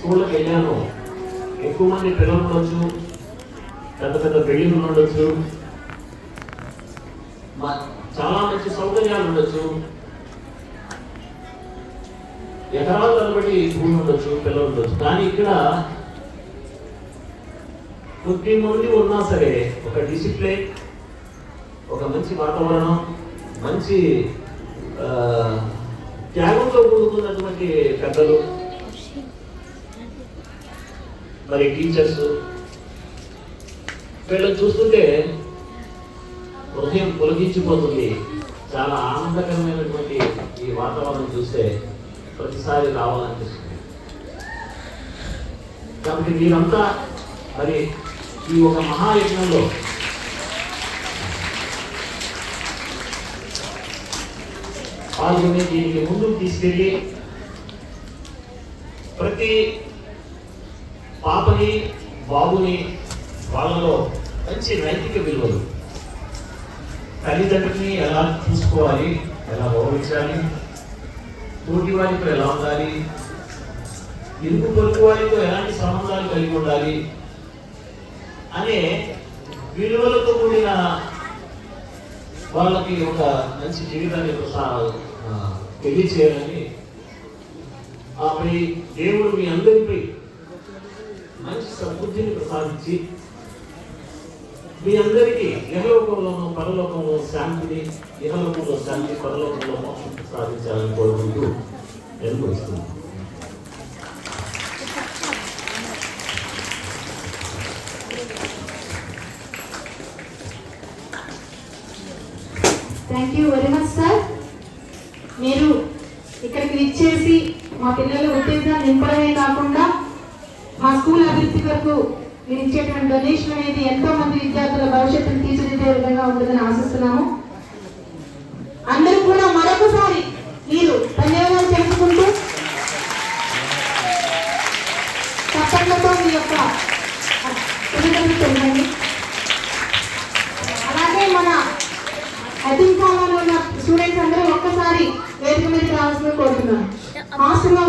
స్కూళ్ళకి వెళ్ళాను, ఎక్కువ మంది పిల్లలు ఉండొచ్చు, పెద్ద పెద్ద బిల్డింగ్లు ఉండొచ్చు, చాలా మంచి సౌకర్యాలు ఉండొచ్చు, ఎకరాల తరబడి భూమి ఉండొచ్చు, పిల్లలు ఉండొచ్చు. కానీ ఇక్కడ కొద్ది మంది ఉన్నా సరే ఒక డిసిప్లిన్, ఒక మంచి వాతావరణం, మంచి త్యాగంతో కూడుకున్నటువంటి పెద్దలు, మరి టీచర్స్, వీళ్ళని చూస్తుంటే హృదయం పొలగించిపోతుంది. చాలా ఆనందకరమైనటువంటి ఈ వాతావరణం చూస్తే ప్రతిసారి రావాలనిపిస్తుంది. కాబట్టి మీరంతా మరి ఈ ఒక మహాయజ్ఞంలో పాల్గొని దీనికి ముందుకు తీసుకెళ్ళి ప్రతి పాపని బాబుని వాళ్ళలో మంచి నైతిక విలువలు, తల్లిదండ్రులని ఎలా చూసుకోవాలి, ఎలా గౌరవించాలి, తోటి వారితో ఎలా ఉండాలి, ఇరుగు పొరుగు వారితో ఎలాంటి సంబంధాలు కలిగి ఉండాలి అనే విలువలతో కూడిన వాళ్ళకి ఒక మంచి జీవితాన్ని తెలియచేయాలని, ఆపై దేవుడు మీ అందరిపై మంచి సద్బుద్ధిని ప్రసాదించి మీ అందరికీ ఇహలోకంలోనూ పరలోకంలో శాంతిని, ఇహలోకంలో శాంతి, పరలోకంలో మోక్షం ప్రసాదించాలని కోరుకుంటూ నేను కోరుతున్నాను. Thank you very much sir. మీరు ఇక్కడికి విచ్చేసి మా పిల్లల ఉత్తేజాన్ని నింపడమే కాకుండా మా స్కూల్ అభివృద్ధి వరకు మీరు ఇచ్చేటువంటి డొనేషన్ అనేది ఎంతో మంది విద్యార్థుల భవిష్యత్తును తీర్చిదిద్దే విధంగా ఉంటుందని ఆశిస్తున్నాము. అందరూ కూడా మరొకసారి మీరు ధన్యవాదాలు తెలుపుకుంటూ తప్పట్లతో మీ యొక్క కృతజ్ఞతలు తెలియండి. అలాగే మన అధికారంలో ఉన్న స్టూడెంట్స్ అందరూ ఒక్కసారి వేదిక మీదకి రావాల్సిందిగా కోరుతున్నాను. హాస్టల్లో